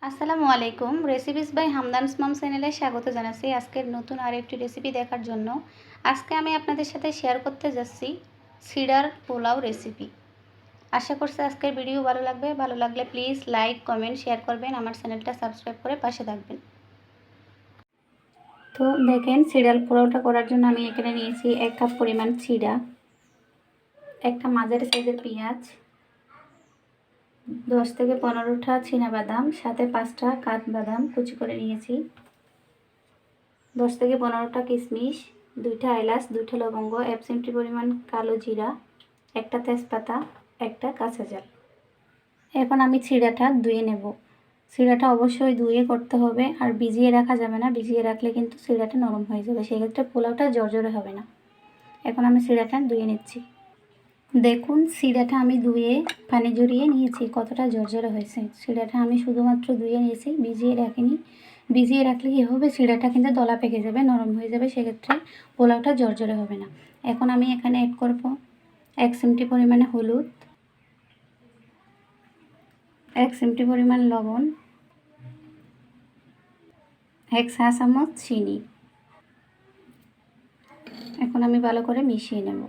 আসসালামু আলাইকুম। Recipes by হামদানস মম চ্যানেলে স্বাগত জানাচ্ছি আজকের নতুন আরেকটি রেসিপি দেখার জন্য। আজকে আমি আপনাদের সাথে শেয়ার করতে যাচ্ছি সিডার পোলাও রেসিপি। আশা করছি আজকের ভিডিও ভালো লাগবে। ভালো লাগলে প্লিজ লাইক, কমেন্ট, শেয়ার করবেন। আমার চ্যানেলটা সাবস্ক্রাইব করে পাশে থাকবেন। তো দেখেন, সিডার পোলাওটা করার জন্য আমি এখানে নিয়েছি 1 কাপ পরিমাণ চিড়া, একটা মাঝারি সাইজের পেঁয়াজ, 10 থেকে 15টা চীনাবাদাম, সাথে 5টা কাঠবাদাম কুচি করে নিয়েছি, 10 থেকে 15টা কিশমিশ, 2টা এলাচ, 2টা লবঙ্গ, 1 চিমটি পরিমাণ কালো জিরা, একটা তেজপাতা, একটা কাঁচা ঝাল। এখন আমি চিড়াটা ধুয়ে নেব। চিড়াটা অবশ্যই ধুয়ে করতে হবে, আর ভিজিয়ে রাখা যাবে না। ভিজিয়ে রাখলে কিন্তু চিড়াটা নরম হয়ে যাবে, সেক্ষেত্রে পোলাওটা জর্জরে হবে না। এখন আমি চিড়াটা ধুয়ে নিচ্ছি। দেখুন, চিড়াটা আমি ধুয়ে পানি ঝরিয়ে নিয়েছি, কতটা ঝরঝরে হয়েছে। চিড়াটা আমি শুধুমাত্র ধুয়ে নিয়েছি, ভিজিয়ে রাখিনি। ভিজিয়ে রাখলে কী হবে, চিড়াটা কিন্তু দলা পেকে যাবে, নরম হয়ে যাবে, সেক্ষেত্রে পোলাওটা ঝরঝরে হবে না। এখন আমি এখানে অ্যাড করব 1 চিমটি পরিমাণে হলুদ, 1 চিমটি পরিমাণ লবণ, 1 চা চামচ চিনি। এখন আমি ভালো করে মিশিয়ে নেব।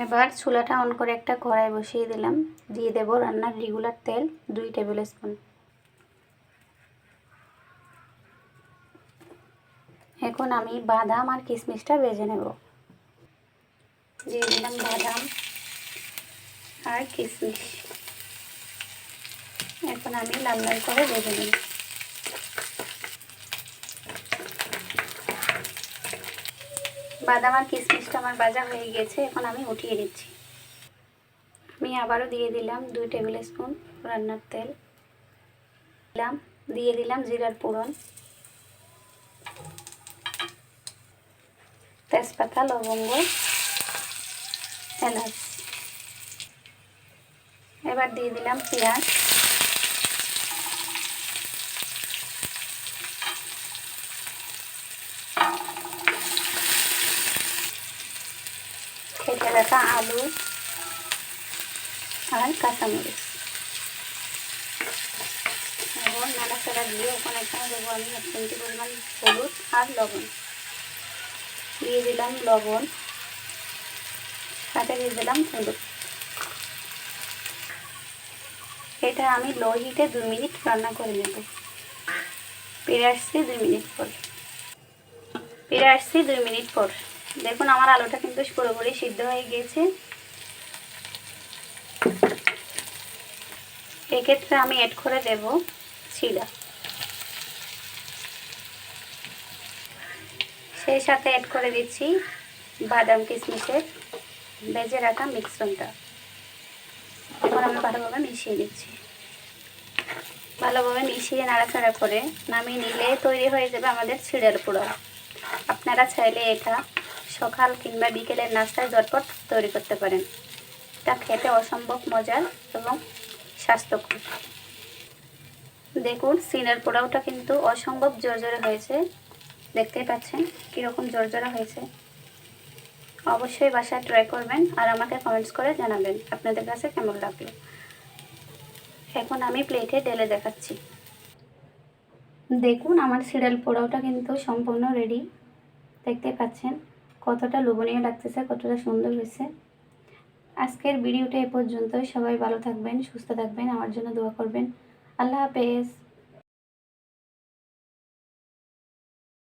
এবার চুলাটা অন করে একটা কড়াই বসিয়ে দিলাম। দিয়ে দেব রান্নার রেগুলার তেল 2 টেবিল স্পুন। এখন আমি বাদাম আর কিশমিশটা ভেজে নেব। দিয়ে দিলাম বাদাম আর কিশমিশ। এখন আমি লাল লাল করে ভেজে নেব। বাদাম আর কিশমিশটা আমার ভাজা হয়ে গেছে, এখন আমি উঠিয়ে দিচ্ছি। আমি আবারও দিয়ে দিলাম 2 টেবিল স্পুন রান্নার তেল, দিয়ে দিলাম জিরার ফোড়ন, তেজপাতা, লবঙ্গ, এলাচ। এবার দিয়ে দিলাম পেঁয়াজ, কেটে রাখা আলু আর কাঁচামরিচ। এবং নাড়াচাড়া দিয়ে ওখানে দেবো আমি 1 চিমটি পরিমাণ হলুদ আর লবণ। দিয়ে দিলাম লবণ, সাথে দিয়ে দিলাম হলুদ। এটা আমি লো হিটে 2 মিনিট রান্না করে নেব। ফিরে আসছি 2 মিনিট পর। দেখুন, আমার আলুটা কিন্তু পুরোপুরি সিদ্ধ হয়ে গিয়েছে। এক্ষেত্রে আমি অ্যাড করে দেব চিড়া, সেই সাথে অ্যাড করে দিচ্ছি বাদাম কিশমিশের ভেজে রাখা মিশ্রণটা। এখন আমি ভালোভাবে মিশিয়ে দিচ্ছি। ভালোভাবে মিশিয়ে নাড়াচাড়া করে নামিয়ে নিলে তৈরি হয়ে যাবে আমাদের চিড়ার পোলাও। আপনারা চাইলে এটা সকাল কিংবা বিকেলের নাস্তায় ঝটপট তৈরি করতে পারেন। এটা খেতে অসম্ভব মজার এবং স্বাস্থ্যকর। দেখুন, চিড়ার পোলাওটা কিন্তু অসম্ভব জর্জরে হয়েছে। দেখতেই পাচ্ছেন কীরকম জর্জরা হয়েছে। অবশ্যই বাসায় ট্রাই করবেন আর আমাকে কমেন্টস করে জানাবেন আপনাদের কাছে কেমন লাগলো। এখন আমি প্লেটে ঢেলে দেখাচ্ছি। দেখুন, আমার সিডার পোলাওটা কিন্তু সম্পূর্ণ রেডি। দেখতে পাচ্ছেন কতটা লোভনীয় লাগতেছে, কতটা সুন্দর হয়েছে। আজকের ভিডিওটা এ পর্যন্তই। সবাই ভালো থাকবেন, সুস্থ থাকবেন, আমার জন্য দোয়া করবেন। আল্লাহ হাফেজ।